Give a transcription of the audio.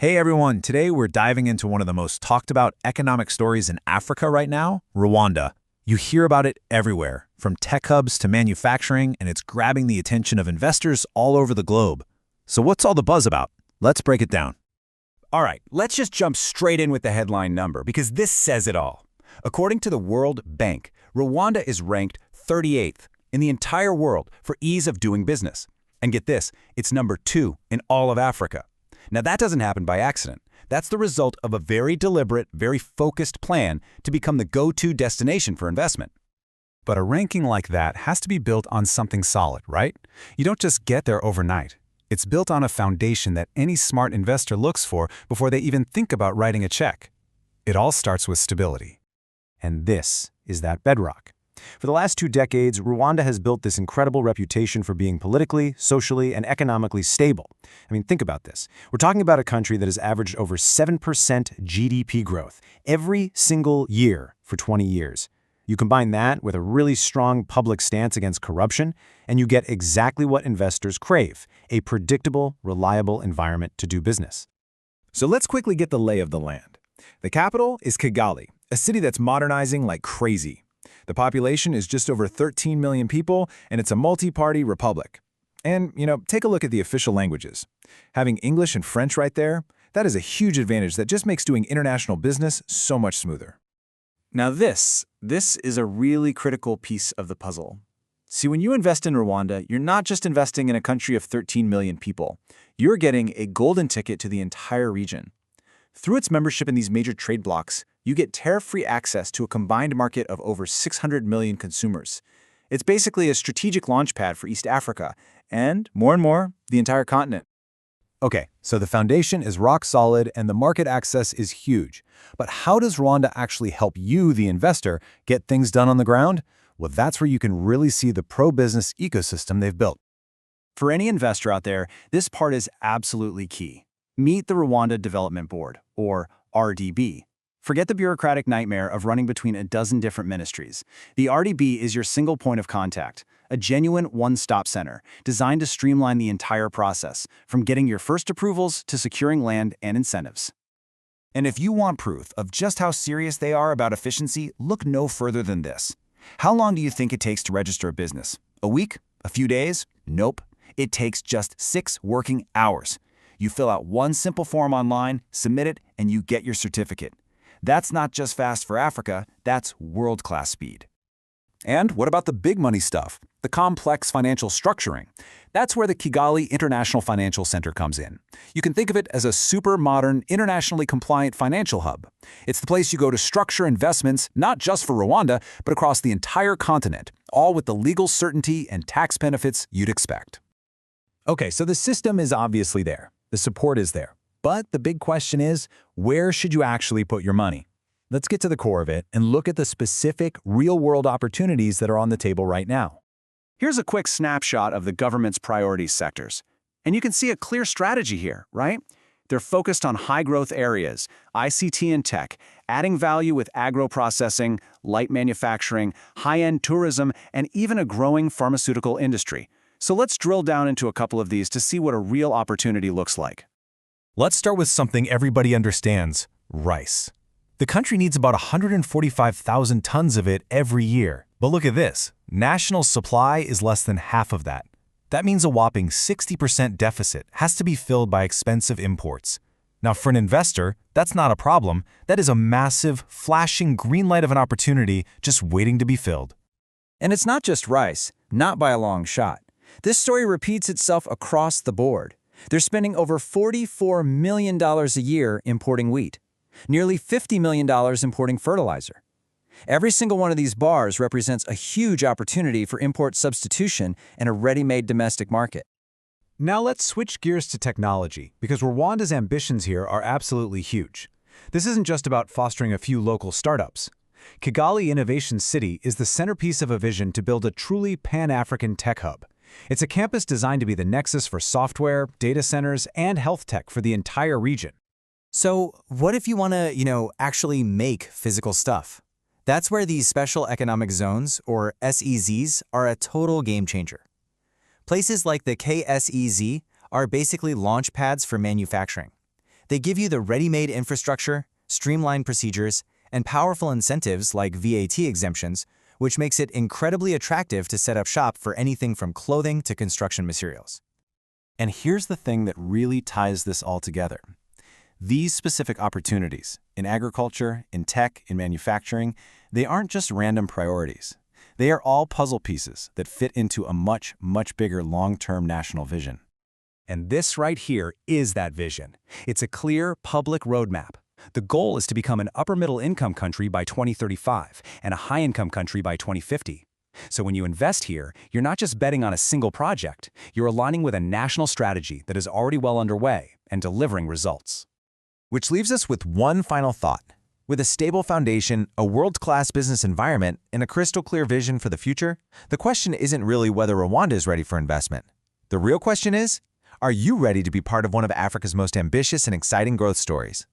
Hey everyone, today we're diving into one of the most talked about economic stories in Africa right now, Rwanda. You hear about it everywhere, from tech hubs to manufacturing, and it's grabbing the attention of investors all over the globe. So what's all the buzz about? Let's break it down. All right, let's just jump straight in with the headline number because this says it all. According to the World Bank, Rwanda is ranked 38th in the entire world for ease of doing business. And get this, it's number 2 in all of Africa. Now that doesn't happen by accident. That's the result of a very deliberate, very focused plan to become the go-to destination for investment. But a ranking like that has to be built on something solid, right? You don't just get there overnight. It's built on a foundation that any smart investor looks for before they even think about writing a check. It all starts with stability. And this is that bedrock. For the last 2 decades, Rwanda has built this incredible reputation for being politically, socially, and economically stable. I mean, think about this. We're talking about a country that has averaged over 7% GDP growth every single year for 20 years. You combine that with a really strong public stance against corruption, and you get exactly what investors crave, a predictable, reliable environment to do business. So let's quickly get the lay of the land. The capital is Kigali, a city that's modernizing like crazy. The population is just over 13 million people, and it's a multi-party republic. And, take a look at the official languages. Having English and French right there, that is a huge advantage that just makes doing international business so much smoother. Now this is a really critical piece of the puzzle. See, when you invest in Rwanda, you're not just investing in a country of 13 million people. You're getting a golden ticket to the entire region. Through its membership in these major trade blocs, you get tariff-free access to a combined market of over 600 million consumers. It's basically a strategic launchpad for East Africa, and more, the entire continent. Okay, so the foundation is rock solid and the market access is huge. But how does Rwanda actually help you, the investor, get things done on the ground? Well, that's where you can really see the pro-business ecosystem they've built. For any investor out there, this part is absolutely key. Meet the Rwanda Development Board, or RDB. Forget the bureaucratic nightmare of running between a dozen different ministries. The RDB is your single point of contact, a genuine one-stop center designed to streamline the entire process, from getting your first approvals to securing land and incentives. And if you want proof of just how serious they are about efficiency, look no further than this. How long do you think it takes to register a business? A week? A few days? Nope. It takes just 6 working hours. You fill out one simple form online, submit it, and you get your certificate. That's not just fast for Africa, that's world-class speed. And what about the big money stuff? The complex financial structuring? That's where the Kigali International Financial Centre comes in. You can think of it as a super modern, internationally compliant financial hub. It's the place you go to structure investments, not just for Rwanda, but across the entire continent, all with the legal certainty and tax benefits you'd expect. Okay, so the system is obviously there. The support is there. But the big question is, where should you actually put your money? Let's get to the core of it and look at the specific, real-world opportunities that are on the table right now. Here's a quick snapshot of the government's priority sectors. And you can see a clear strategy here, right? They're focused on high-growth areas, ICT and tech, adding value with agro-processing, light manufacturing, high-end tourism, and even a growing pharmaceutical industry. So let's drill down into a couple of these to see what a real opportunity looks like. Let's start with something everybody understands: rice. The country needs about 145,000 tons of it every year. But look at this. National supply is less than half of that. That means a whopping 60% deficit has to be filled by expensive imports. Now, for an investor, that's not a problem. That is a massive, flashing green light of an opportunity just waiting to be filled. And it's not just rice, not by a long shot. This story repeats itself across the board. They're spending over $44 million a year importing wheat, nearly $50 million importing fertilizer. Every single one of these bars represents a huge opportunity for import substitution and a ready-made domestic market. Now let's switch gears to technology, because Rwanda's ambitions here are absolutely huge. This isn't just about fostering a few local startups. Kigali Innovation City is the centerpiece of a vision to build a truly Pan-African tech hub. It's a campus designed to be the nexus for software, data centers, and health tech for the entire region. So what if you want to, actually make physical stuff? That's where these special economic zones, or SEZs, are a total game changer. Places like the KSEZ are basically launch pads for manufacturing. They give you the ready-made infrastructure, streamlined procedures, and powerful incentives like VAT exemptions, which makes it incredibly attractive to set up shop for anything from clothing to construction materials. And here's the thing that really ties this all together. These specific opportunities, in agriculture, in tech, in manufacturing, they aren't just random priorities. They are all puzzle pieces that fit into a much, much bigger long-term national vision. And this right here is that vision. It's a clear public roadmap. The goal is to become an upper-middle-income country by 2035 and a high-income country by 2050. So when you invest here, you're not just betting on a single project, you're aligning with a national strategy that is already well underway and delivering results. Which leaves us with one final thought. With a stable foundation, a world-class business environment, and a crystal-clear vision for the future, the question isn't really whether Rwanda is ready for investment. The real question is, are you ready to be part of one of Africa's most ambitious and exciting growth stories?